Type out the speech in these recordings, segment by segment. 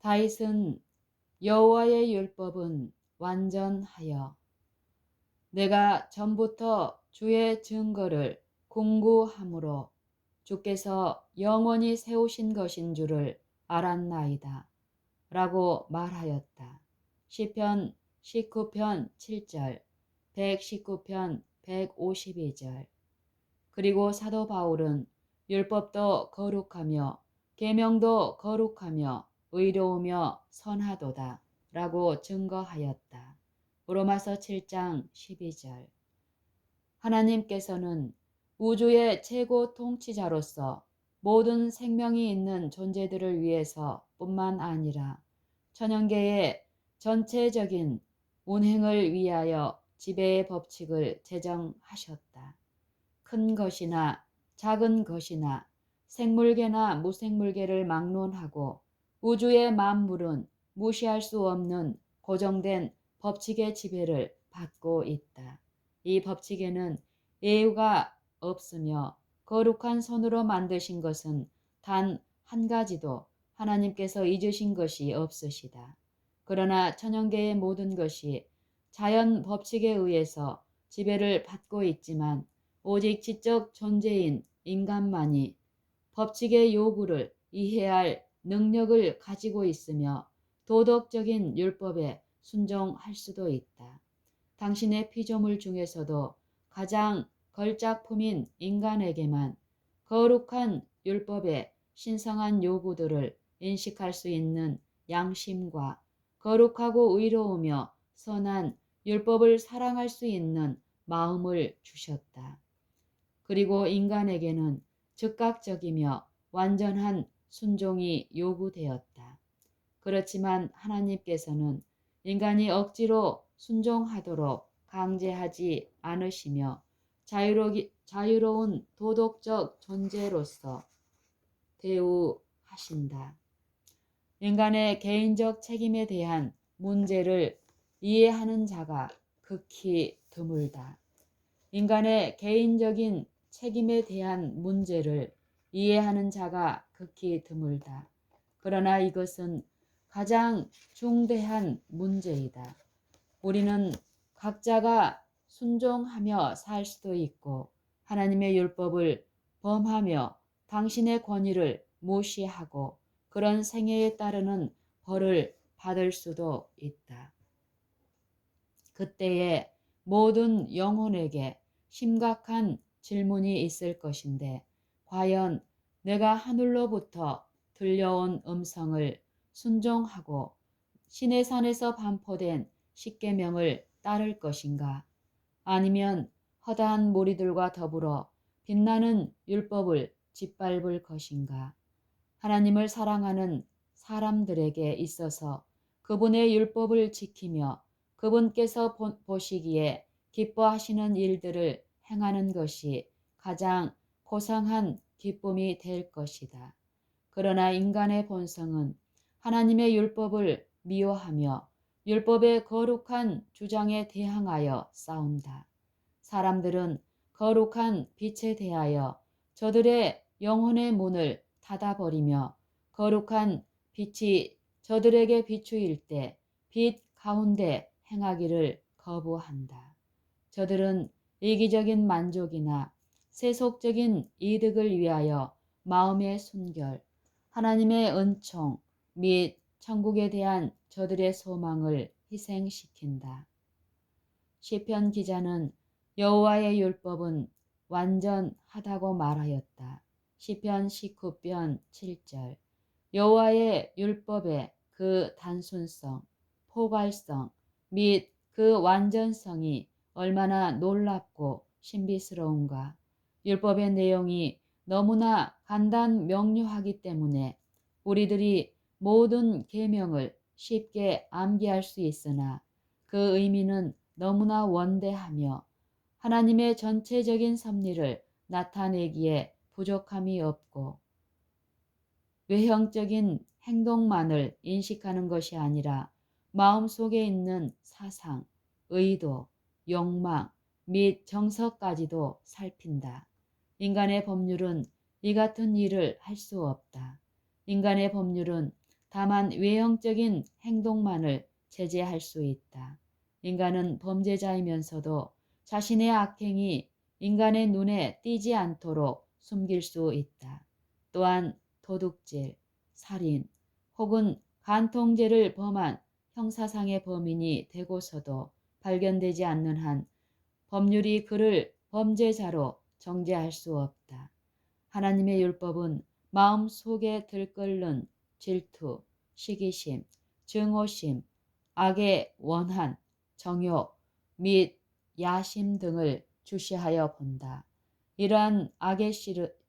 다윗은 여호와의 율법은 완전하여 내가 전부터 주의 증거를 궁구함으로 주께서 영원히 세우신 것인 줄을 알았나이다. 라고 말하였다. 시편 19편 7절, 119편 152절. 그리고 사도 바울은 율법도 거룩하며 계명도 거룩하며 의로우며 선하도다 라고 증거하였다. 로마서 7장 12절. 하나님께서는 우주의 최고 통치자로서 모든 생명이 있는 존재들을 위해서 뿐만 아니라 천연계의 전체적인 운행을 위하여 지배의 법칙을 제정하셨다. 큰 것이나 작은 것이나 생물계나 무생물계를 막론하고 우주의 만물은 무시할 수 없는 고정된 법칙의 지배를 받고 있다. 이 법칙에는 예우가 없으며 거룩한 손으로 만드신 것은 단 한 가지도 하나님께서 잊으신 것이 없으시다. 그러나 천연계의 모든 것이 자연 법칙에 의해서 지배를 받고 있지만 오직 지적 존재인 인간만이 법칙의 요구를 이해할 능력을 가지고 있으며 도덕적인 율법에 순종할 수도 있다. 당신의 피조물 중에서도 가장 걸작품인 인간에게만 거룩한 율법의 신성한 요구들을 인식할 수 있는 양심과 거룩하고 의로우며 선한 율법을 사랑할 수 있는 마음을 주셨다. 그리고 인간에게는 즉각적이며 완전한 순종이 요구되었다. 그렇지만 하나님께서는 인간이 억지로 순종하도록 강제하지 않으시며 자유로운 도덕적 존재로서 대우하신다. 인간의 개인적 책임에 대한 문제를 이해하는 자가 극히 드물다. 인간의 개인적인 책임에 대한 문제를 이해하는 자가 극히 드물다. 그러나 이것은 가장 중대한 문제이다. 우리는 각자가 순종하며 살 수도 있고 하나님의 율법을 범하며 당신의 권위를 무시하고 그런 생애에 따르는 벌을 받을 수도 있다. 그때에 모든 영혼에게 심각한 질문이 있을 것인데 과연 내가 하늘로부터 들려온 음성을 순종하고 시내산에서 반포된 십계명을 따를 것인가? 아니면 허다한 무리들과 더불어 빛나는 율법을 짓밟을 것인가? 하나님을 사랑하는 사람들에게 있어서 그분의 율법을 지키며 그분께서 보시기에 기뻐하시는 일들을 행하는 것이 가장 고상한 기쁨이 될 것이다. 그러나 인간의 본성은 하나님의 율법을 미워하며 율법의 거룩한 주장에 대항하여 싸운다. 사람들은 거룩한 빛에 대하여 저들의 영혼의 문을 닫아버리며 거룩한 빛이 저들에게 비추일 때 빛 가운데 행하기를 거부한다. 저들은 이기적인 만족이나 세속적인 이득을 위하여 마음의 순결, 하나님의 은총 및 천국에 대한 저들의 소망을 희생시킨다. 시편 기자는 여호와의 율법은 완전하다고 말하였다. 시편 19편 7절. 여호와의 율법의 그 단순성, 포괄성 및 그 완전성이 얼마나 놀랍고 신비스러운가. 율법의 내용이 너무나 간단 명료하기 때문에 우리들이 모든 계명을 쉽게 암기할 수 있으나 그 의미는 너무나 원대하며 하나님의 전체적인 섭리를 나타내기에 부족함이 없고 외형적인 행동만을 인식하는 것이 아니라 마음속에 있는 사상, 의도, 욕망 및 정서까지도 살핀다. 인간의 법률은 이 같은 일을 할 수 없다. 인간의 법률은 다만 외형적인 행동만을 제재할 수 있다. 인간은 범죄자이면서도 자신의 악행이 인간의 눈에 띄지 않도록 숨길 수 있다. 또한 도둑질, 살인 혹은 간통죄를 범한 형사상의 범인이 되고서도 발견되지 않는 한 법률이 그를 범죄자로 정죄할 수 없다. 하나님의 율법은 마음 속에 들끓는 질투, 시기심, 증오심, 악의 원한, 정욕 및 야심 등을 주시하여 본다. 이러한 악의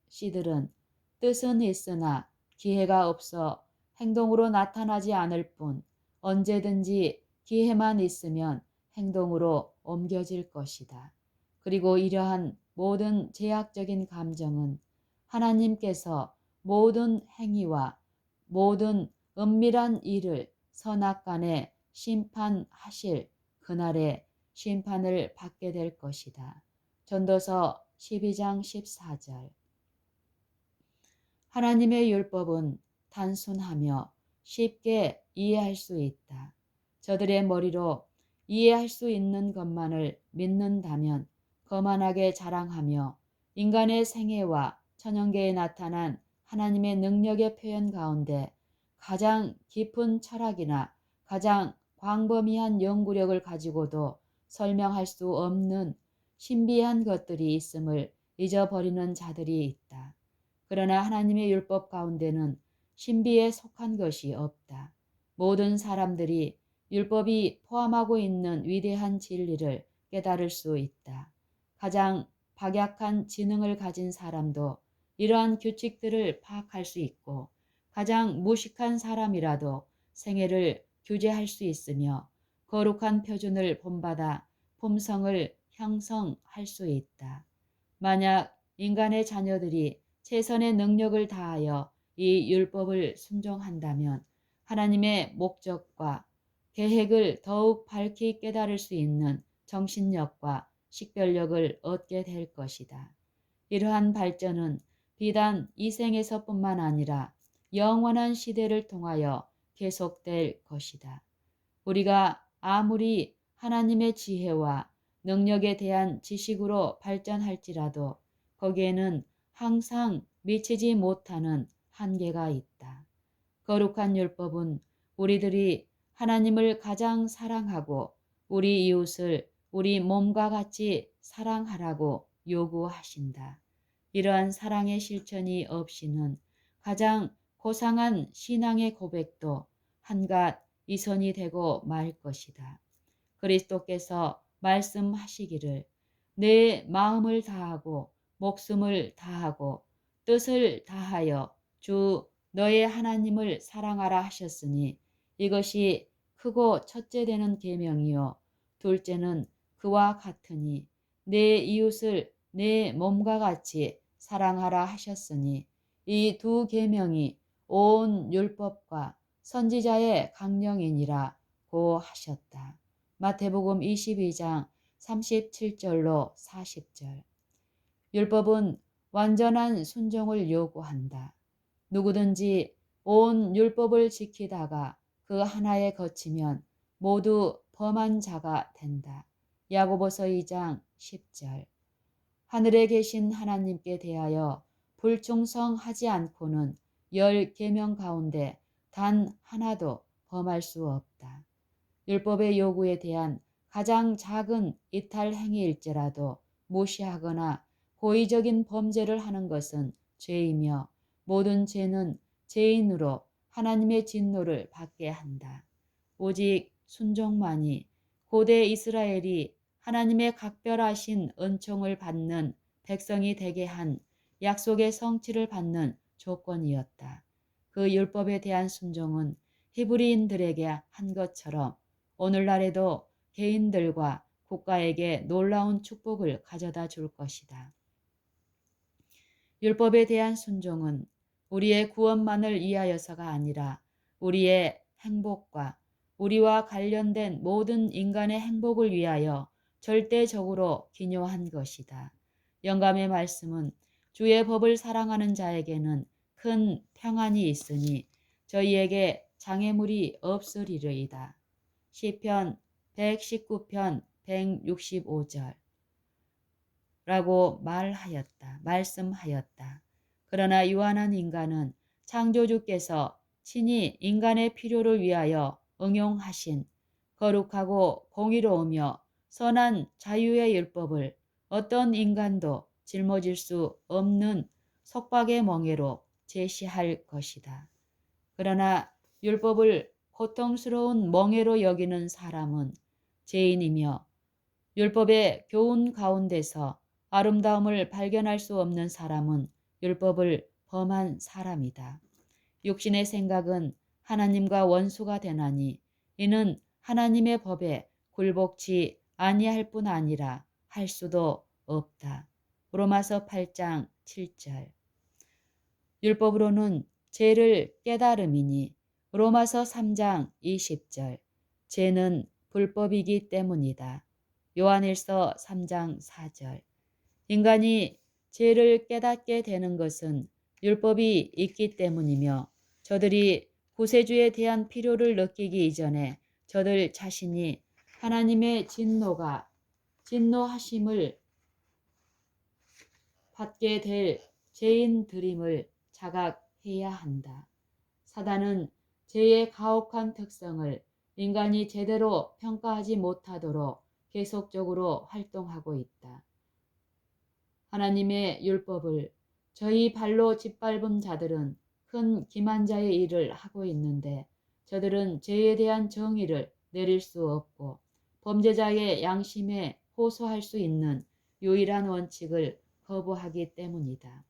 씨들은 뜻은 있으나 기회가 없어 행동으로 나타나지 않을 뿐 언제든지 기회만 있으면 행동으로 옮겨질 것이다. 그리고 이러한 모든 제약적인 감정은 하나님께서 모든 행위와 모든 은밀한 일을 선악간에 심판하실 그날에 심판을 받게 될 것이다. 전도서 12장 14절. 하나님의 율법은 단순하며 쉽게 이해할 수 있다. 저들의 머리로 이해할 수 있는 것만을 믿는다면 거만하게 자랑하며 인간의 생애와 천연계에 나타난 하나님의 능력의 표현 가운데 가장 깊은 철학이나 가장 광범위한 연구력을 가지고도 설명할 수 없는 신비한 것들이 있음을 잊어버리는 자들이 있다. 그러나 하나님의 율법 가운데는 신비에 속한 것이 없다. 모든 사람들이 율법이 포함하고 있는 위대한 진리를 깨달을 수 있다. 가장 박약한 지능을 가진 사람도 이러한 규칙들을 파악할 수 있고 가장 무식한 사람이라도 생애를 규제할 수 있으며 거룩한 표준을 본받아 품성을 형성할 수 있다. 만약 인간의 자녀들이 최선의 능력을 다하여 이 율법을 순종한다면 하나님의 목적과 계획을 더욱 밝히 깨달을 수 있는 정신력과 식별력을 얻게 될 것이다. 이러한 발전은 비단 이 생에서뿐만 아니라 영원한 시대를 통하여 계속될 것이다. 우리가 아무리 하나님의 지혜와 능력에 대한 지식으로 발전할지라도 거기에는 항상 미치지 못하는 한계가 있다. 거룩한 율법은 우리들이 하나님을 가장 사랑하고 우리 이웃을 우리 몸과 같이 사랑하라고 요구하신다. 이러한 사랑의 실천이 없이는 가장 고상한 신앙의 고백도 한갓 이선이 되고 말 것이다. 그리스도께서 말씀하시기를 내 마음을 다하고 목숨을 다하고 뜻을 다하여 주 너의 하나님을 사랑하라 하셨으니 이것이 크고 첫째 되는 계명이요 둘째는 그와 같으니 내 이웃을 내 몸과 같이 사랑하라 하셨으니 이 두 계명이 온 율법과 선지자의 강령이니라고 하셨다. 마태복음 22장 37절로 40절. 율법은 완전한 순종을 요구한다. 누구든지 온 율법을 지키다가 그 하나에 거치면 모두 범한 자가 된다. 야고보서 2장 10절. 하늘에 계신 하나님께 대하여 불충성하지 않고는 10계명 가운데 단 하나도 범할 수 없다. 율법의 요구에 대한 가장 작은 이탈 행위일지라도 무시하거나 고의적인 범죄를 하는 것은 죄이며 모든 죄는 죄인으로 하나님의 진노를 받게 한다. 오직 순종만이 고대 이스라엘이 하나님의 각별하신 은총을 받는 백성이 되게 한 약속의 성취를 받는 조건이었다. 그 율법에 대한 순종은 히브리인들에게 한 것처럼 오늘날에도 개인들과 국가에게 놀라운 축복을 가져다 줄 것이다. 율법에 대한 순종은 우리의 구원만을 위하여서가 아니라 우리의 행복과 우리와 관련된 모든 인간의 행복을 위하여 절대적으로 기묘한 것이다. 영감의 말씀은 주의 법을 사랑하는 자에게는 큰 평안이 있으니 저희에게 장애물이 없으리르이다. 시편 119편 165절 라고 말씀하였다. 그러나 유한한 인간은 창조주께서 친히 인간의 필요를 위하여 응용하신 거룩하고 공의로우며 선한 자유의 율법을 어떤 인간도 짊어질 수 없는 속박의 멍에로 제시할 것이다. 그러나 율법을 고통스러운 멍에로 여기는 사람은 죄인이며 율법의 교훈 가운데서 아름다움을 발견할 수 없는 사람은 율법을 범한 사람이다. 육신의 생각은 하나님과 원수가 되나니 이는 하나님의 법에 굴복치 아니할 뿐 아니라 할 수도 없다. 로마서 8장 7절. 율법으로는 죄를 깨달음이니 로마서 3장 20절. 죄는 불법이기 때문이다. 요한일서 3장 4절. 인간이 죄를 깨닫게 되는 것은 율법이 있기 때문이며 저들이 구세주에 대한 필요를 느끼기 이전에 저들 자신이 하나님의 진노하심을 받게 될 죄인들임을 자각해야 한다. 사단은 죄의 가혹한 특성을 인간이 제대로 평가하지 못하도록 계속적으로 활동하고 있다. 하나님의 율법을 저희 발로 짓밟은 자들은 큰 기만자의 일을 하고 있는데 저들은 죄에 대한 정의를 내릴 수 없고 범죄자의 양심에 호소할 수 있는 유일한 원칙을 거부하기 때문이다.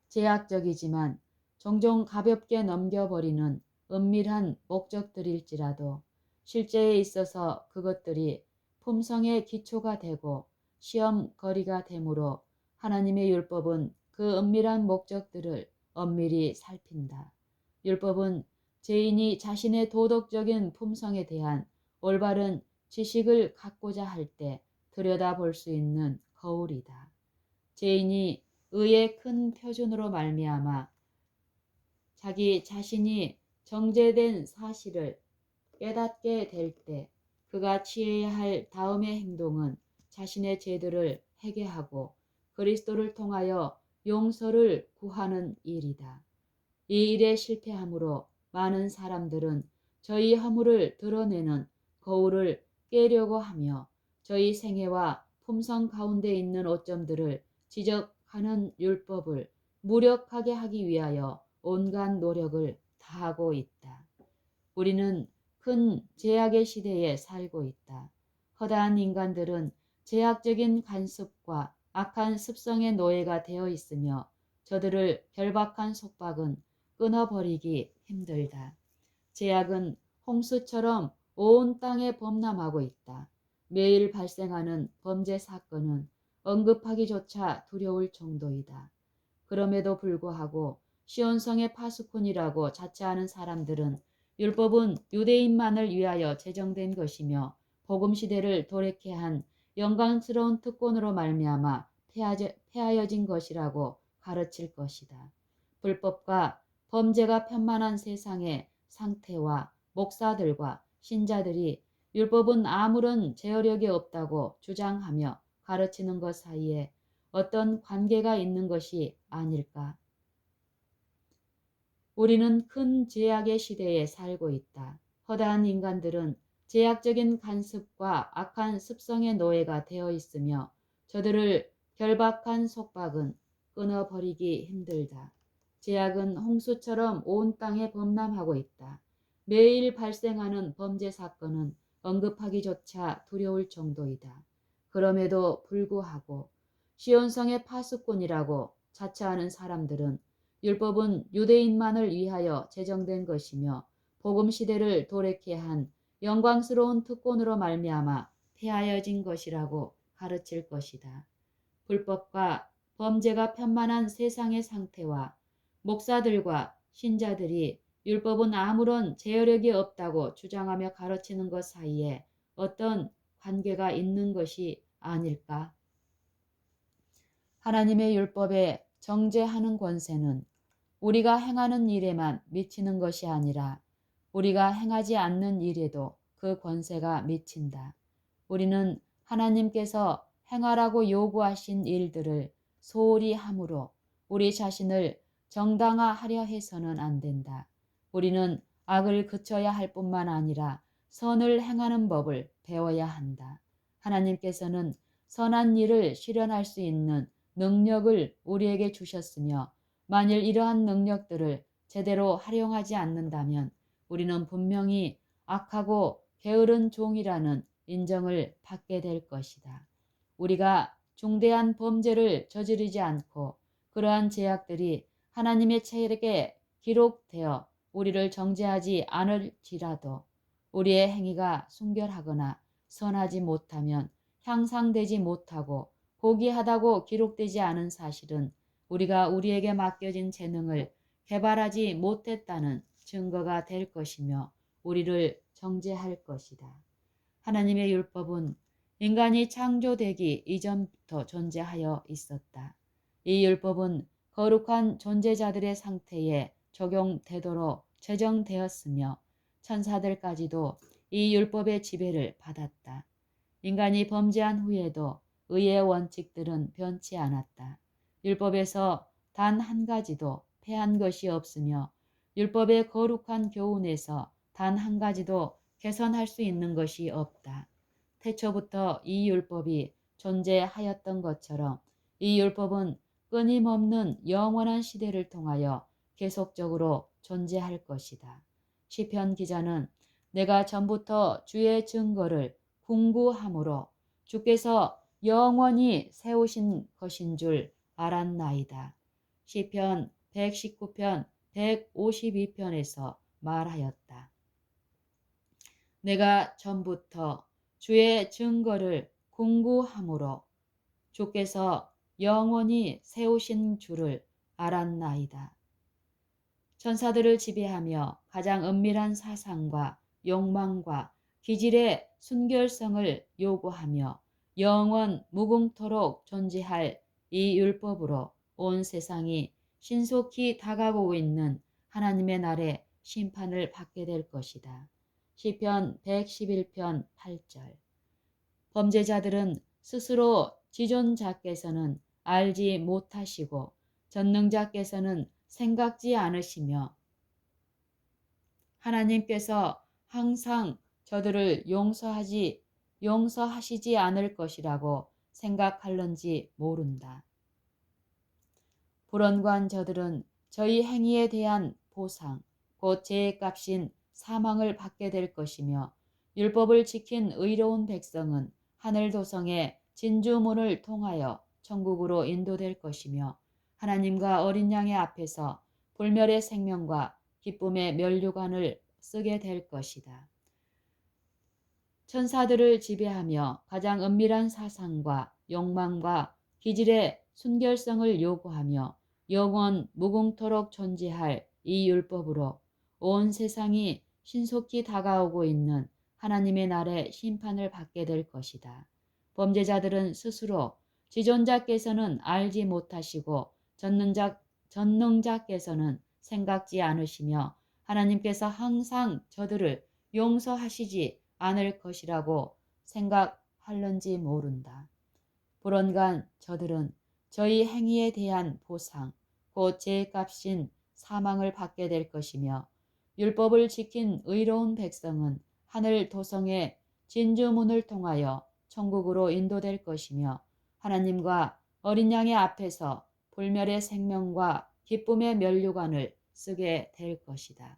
제약적이지만 종종 가볍게 넘겨버리는 은밀한 목적들일지라도 실제에 있어서 그것들이 품성의 기초가 되고 시험거리가 되므로 하나님의 율법은 그 은밀한 목적들을 엄밀히 살핀다. 율법은 죄인이 자신의 도덕적인 품성에 대한 올바른 지식을 갖고자 할 때 들여다볼 수 있는 거울이다. 죄인이 의의 큰 표준으로 말미암아 자기 자신이 정죄된 사실을 깨닫게 될 때 그가 취해야 할 다음의 행동은 자신의 죄들을 회개하고 그리스도를 통하여 용서를 구하는 일이다. 이 일에 실패함으로 많은 사람들은 저희 허물을 드러내는 거울을 깨려고 하며 저희 생애와 품성 가운데 있는 오점들을 지적하는 율법을 무력하게 하기 위하여 온갖 노력을 다하고 있다. 우리는 큰 제약의 시대에 살고 있다. 허다한 인간들은 제약적인 간섭과 악한 습성의 노예가 되어 있으며 저들을 결박한 속박은 끊어버리기 힘들다. 제약은 홍수처럼 온 땅에 범람하고 있다. 매일 발생하는 범죄 사건은 언급하기조차 두려울 정도이다. 그럼에도 불구하고 시온성의 파수꾼이라고 자처하는 사람들은 율법은 유대인만을 위하여 제정된 것이며 복음시대를 돌이켜 한 영광스러운 특권으로 말미암아 폐하여진 것이라고 가르칠 것이다. 불법과 범죄가 편만한 세상의 상태와 목사들과 신자들이 율법은 아무런 제어력이 없다고 주장하며 가르치는 것 사이에 어떤 관계가 있는 것이 아닐까? 우리는 큰 제약의 시대에 살고 있다. 허다한 인간들은 제약적인 간섭과 악한 습성의 노예가 되어 있으며 저들을 결박한 속박은 끊어버리기 힘들다. 제약은 홍수처럼 온 땅에 범람하고 있다. 매일 발생하는 범죄 사건은 언급하기조차 두려울 정도이다. 그럼에도 불구하고 시온성의 파수꾼이라고 자처하는 사람들은 율법은 유대인만을 위하여 제정된 것이며 복음시대를 돌이켜 한 영광스러운 특권으로 말미암아 폐하여진 것이라고 가르칠 것이다. 불법과 범죄가 편만한 세상의 상태와 목사들과 신자들이 율법은 아무런 제어력이 없다고 주장하며 가르치는 것 사이에 어떤 관계가 있는 것이 아닐까? 하나님의 율법에 정죄하는 권세는 우리가 행하는 일에만 미치는 것이 아니라 우리가 행하지 않는 일에도 그 권세가 미친다. 우리는 하나님께서 행하라고 요구하신 일들을 소홀히 함으로 우리 자신을 정당화하려 해서는 안 된다. 우리는 악을 그쳐야 할 뿐만 아니라 선을 행하는 법을 배워야 한다. 하나님께서는 선한 일을 실현할 수 있는 능력을 우리에게 주셨으며 만일 이러한 능력들을 제대로 활용하지 않는다면 우리는 분명히 악하고 게으른 종이라는 인정을 받게 될 것이다. 우리가 중대한 범죄를 저지르지 않고 그러한 죄악들이 하나님의 책에 기록되어 우리를 정죄하지 않을지라도 우리의 행위가 순결하거나 선하지 못하면 향상되지 못하고 고귀하다고 기록되지 않은 사실은 우리가 우리에게 맡겨진 재능을 개발하지 못했다는 증거가 될 것이며 우리를 정죄할 것이다. 하나님의 율법은 인간이 창조되기 이전부터 존재하여 있었다. 이 율법은 거룩한 존재자들의 상태에 적용되도록 제정되었으며 천사들까지도 이 율법의 지배를 받았다. 인간이 범죄한 후에도 의의 원칙들은 변치 않았다. 율법에서 단 한 가지도 폐한 것이 없으며 율법의 거룩한 교훈에서 단 한 가지도 개선할 수 있는 것이 없다. 태초부터 이 율법이 존재하였던 것처럼 이 율법은 끊임없는 영원한 시대를 통하여 계속적으로 존재할 것이다. 시편 기자는 내가 전부터 주의 증거를 궁구함으로 주께서 영원히 세우신 것인 줄 알았나이다. 시편 119편 152편에서 말하였다. 내가 전부터 주의 증거를 궁구함으로 주께서 영원히 세우신 줄을 알았나이다. 천사들을 지배하며 가장 은밀한 사상과 욕망과 기질의 순결성을 요구하며 영원 무궁토록 존재할 이 율법으로 온 세상이 신속히 다가오고 있는 하나님의 날에 심판을 받게 될 것이다. 시편 111편 8절. 범죄자들은 스스로 지존자께서는 알지 못하시고 전능자께서는 생각지 않으시며 하나님께서 항상 저들을 용서하시지 않을 것이라고 생각할런지 모른다. 불언관 저들은 저희 행위에 대한 보상, 곧 죄의 값인 사망을 받게 될 것이며 율법을 지킨 의로운 백성은 하늘 도성의 진주문을 통하여 천국으로 인도될 것이며 하나님과 어린 양의 앞에서 불멸의 생명과 기쁨의 면류관을 쓰게 될 것이다. 천사들을 지배하며 가장 은밀한 사상과 욕망과 기질의 순결성을 요구하며 영원 무궁토록 존재할 이 율법으로 온 세상이 신속히 다가오고 있는 하나님의 날에 심판을 받게 될 것이다. 범죄자들은 스스로 지존자께서는 알지 못하시고 전능자께서는 생각지 않으시며 하나님께서 항상 저들을 용서하시지 않을 것이라고 생각할는지 모른다. 불언간 저들은 저희 행위에 대한 보상, 곧 죄값인 사망을 받게 될 것이며 율법을 지킨 의로운 백성은 하늘 도성의 진주문을 통하여 천국으로 인도될 것이며 하나님과 어린 양의 앞에서 불멸의 생명과 기쁨의 면류관을 쓰게 될 것이다.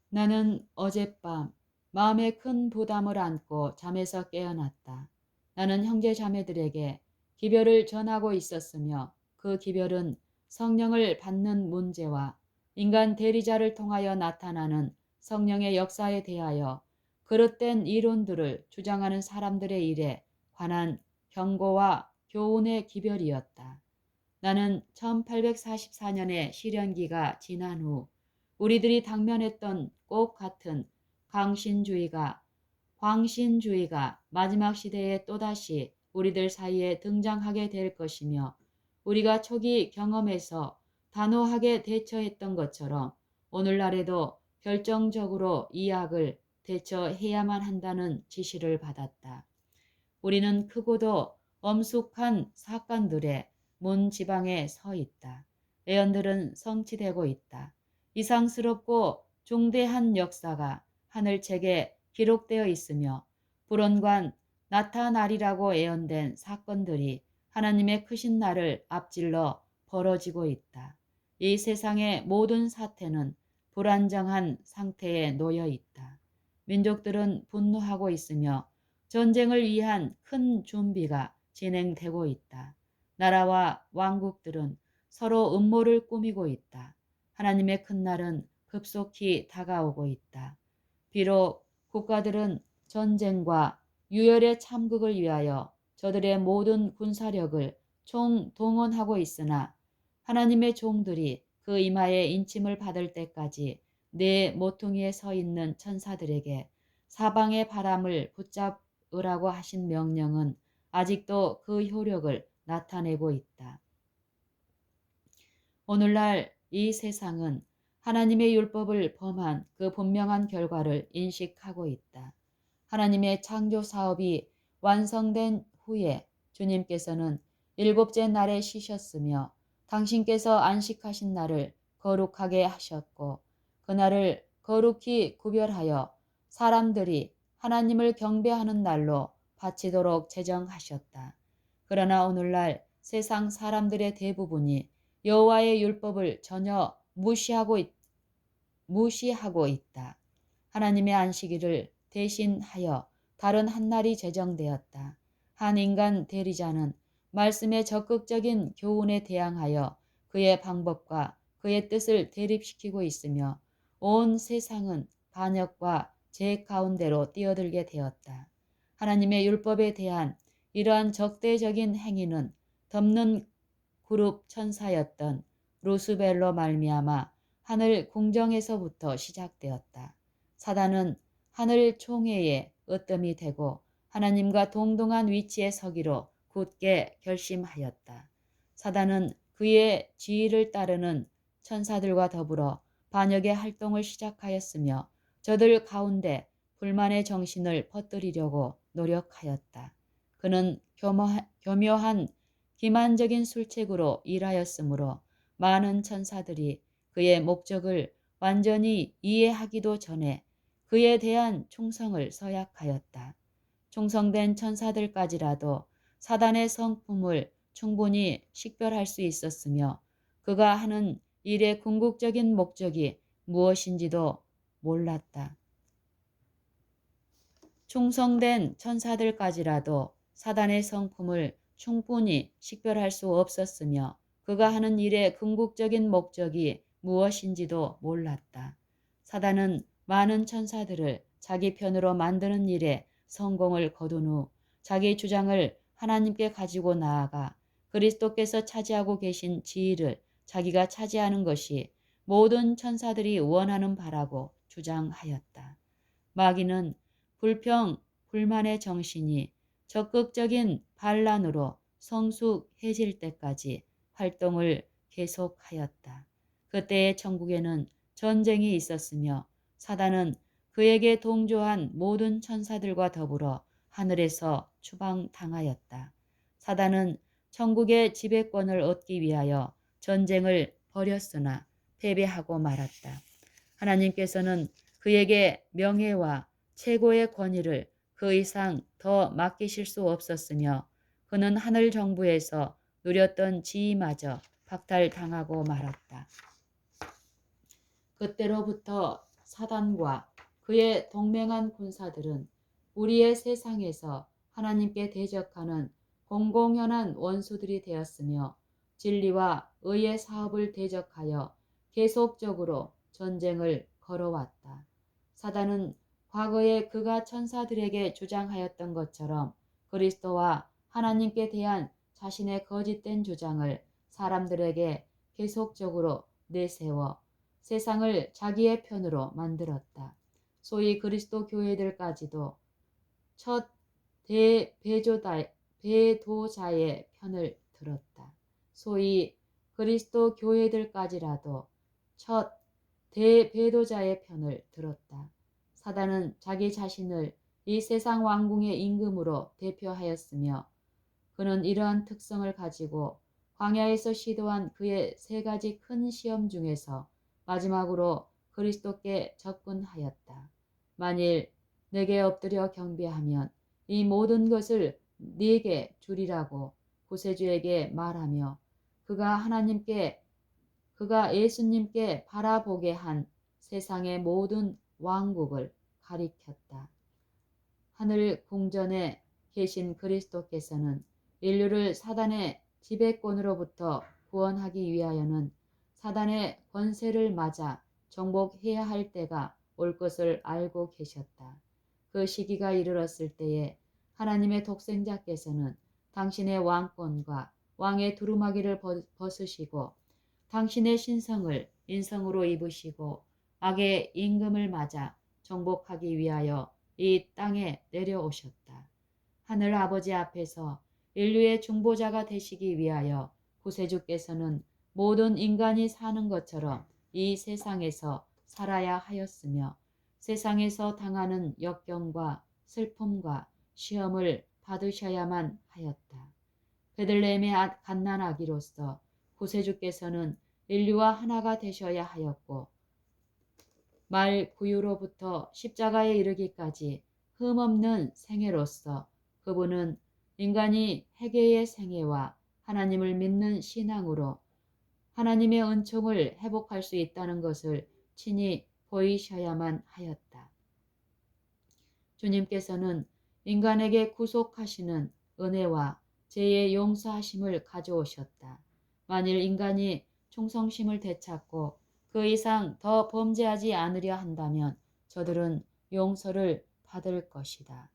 나는 어젯밤 마음에 큰 부담을 안고 잠에서 깨어났다. 나는 형제 자매들에게 기별을 전하고 있었으며 그 기별은 성령을 받는 문제와 인간 대리자를 통하여 나타나는 성령의 역사에 대하여 그릇된 이론들을 주장하는 사람들의 일에 관한 경고와 교훈의 기별이었다. 나는 1844년의 실현기가 지난 후 우리들이 당면했던 꼭 같은 광신주의가 마지막 시대에 또다시 우리들 사이에 등장하게 될 것이며 우리가 초기 경험에서 단호하게 대처했던 것처럼 오늘날에도 결정적으로 이 악을 대처해야만 한다는 지시를 받았다. 우리는 크고도 엄숙한 사건들의 문지방에 서 있다. 예언들은 성취되고 있다. 이상스럽고 중대한 역사가 하늘책에 기록되어 있으며 불언관 나타나리라고 예언된 사건들이 하나님의 크신 날을 앞질러 벌어지고 있다. 이 세상의 모든 사태는 불안정한 상태에 놓여 있다. 민족들은 분노하고 있으며 전쟁을 위한 큰 준비가 진행되고 있다. 나라와 왕국들은 서로 음모를 꾸미고 있다. 하나님의 큰 날은 급속히 다가오고 있다. 비록 국가들은 전쟁과 유혈의 참극을 위하여 저들의 모든 군사력을 총동원하고 있으나 하나님의 종들이 그 이마에 인침을 받을 때까지 내 모퉁이에 서 있는 천사들에게 사방의 바람을 붙잡으라고 하신 명령은 아직도 그 효력을 나타내고 있다. 오늘날 이 세상은 하나님의 율법을 범한 그 분명한 결과를 인식하고 있다. 하나님의 창조 사업이 완성된 후에 주님께서는 일곱째 날에 쉬셨으며 당신께서 안식하신 날을 거룩하게 하셨고 그날을 거룩히 구별하여 사람들이 하나님을 경배하는 날로 바치도록 제정하셨다. 그러나 오늘날 세상 사람들의 대부분이 여호와의 율법을 전혀 무시하고 있다. 하나님의 안식일을 대신하여 다른 한 날이 제정되었다. 한 인간 대리자는 말씀의 적극적인 교훈에 대항하여 그의 방법과 그의 뜻을 대립시키고 있으며 온 세상은 반역과 죄 가운데로 뛰어들게 되었다. 하나님의 율법에 대한 이러한 적대적인 행위는 덮는 그룹 천사였던 루스벨로 말미암아 하늘 궁정에서부터 시작되었다. 사단은 하늘 총회의 으뜸이 되고 하나님과 동등한 위치에 서기로 굳게 결심하였다. 사단은 그의 지위를 따르는 천사들과 더불어 반역의 활동을 시작하였으며 저들 가운데 불만의 정신을 퍼뜨리려고 노력하였다. 그는 교묘한 기만적인 술책으로 일하였으므로 많은 천사들이 그의 목적을 완전히 이해하기도 전에 그에 대한 충성을 서약하였다. 충성된 천사들까지라도 사단의 성품을 충분히 식별할 수 있었으며 그가 하는 일의 궁극적인 목적이 무엇인지도 몰랐다. 충성된 천사들까지라도 사단의 성품을 충분히 식별할 수 없었으며 그가 하는 일의 궁극적인 목적이 무엇인지도 몰랐다. 사단은 많은 천사들을 자기 편으로 만드는 일에 성공을 거둔 후 자기 주장을 하나님께 가지고 나아가 그리스도께서 차지하고 계신 지위를 자기가 차지하는 것이 모든 천사들이 원하는 바라고 주장하였다. 마귀는 불평, 불만의 정신이 적극적인 반란으로 성숙해질 때까지 활동을 계속하였다. 그때의 천국에는 전쟁이 있었으며 사단은 그에게 동조한 모든 천사들과 더불어 하늘에서 추방당하였다. 사단은 천국의 지배권을 얻기 위하여 전쟁을 벌였으나 패배하고 말았다. 하나님께서는 그에게 명예와 최고의 권위를 그 이상 더 맡기실 수 없었으며 그는 하늘 정부에서 누렸던 지위마저 박탈당하고 말았다. 그때로부터 사단과 그의 동맹한 군사들은 우리의 세상에서 하나님께 대적하는 공공연한 원수들이 되었으며 진리와 의의 사업을 대적하여 계속적으로 전쟁을 걸어왔다. 사단은 과거에 그가 천사들에게 주장하였던 것처럼 그리스도와 하나님께 대한 자신의 거짓된 주장을 사람들에게 계속적으로 내세워 세상을 자기의 편으로 만들었다. 소위 그리스도 교회들까지도 첫 배도자의 편을 들었다. 소위 그리스도 교회들까지라도 첫 대배도자의 편을 들었다. 사단은 자기 자신을 이 세상 왕궁의 임금으로 대표하였으며 그는 이러한 특성을 가지고 광야에서 시도한 그의 세 가지 큰 시험 중에서 마지막으로 그리스도께 접근하였다. 만일 내게 엎드려 경배하면 이 모든 것을 네게 주리라고 구세주에게 말하며 그가 예수님께 바라보게 한 세상의 모든 왕국을 가리켰다. 하늘 궁전에 계신 그리스도께서는 인류를 사단의 지배권으로부터 구원하기 위하여는 사단의 권세를 맞아 정복해야 할 때가 올 것을 알고 계셨다. 그 시기가 이르렀을 때에 하나님의 독생자께서는 당신의 왕권과 왕의 두루마기를 벗으시고 당신의 신성을 인성으로 입으시고 악의 임금을 맞아 정복하기 위하여 이 땅에 내려오셨다. 하늘 아버지 앞에서 인류의 중보자가 되시기 위하여 구세주께서는 모든 인간이 사는 것처럼 이 세상에서 살아야 하였으며 세상에서 당하는 역경과 슬픔과 시험을 받으셔야만 하였다. 베들레헴의 갓난아기로서 구세주께서는 인류와 하나가 되셔야 하였고 말 구유로부터 십자가에 이르기까지 흠없는 생애로서 그분은 인간이 회개의 생애와 하나님을 믿는 신앙으로 하나님의 은총을 회복할 수 있다는 것을 친히 보이셔야만 하였다. 주님께서는 인간에게 구속하시는 은혜와 죄의 용서하심을 가져오셨다. 만일 인간이 충성심을 되찾고 그 이상 더 범죄하지 않으려 한다면 저들은 용서를 받을 것이다.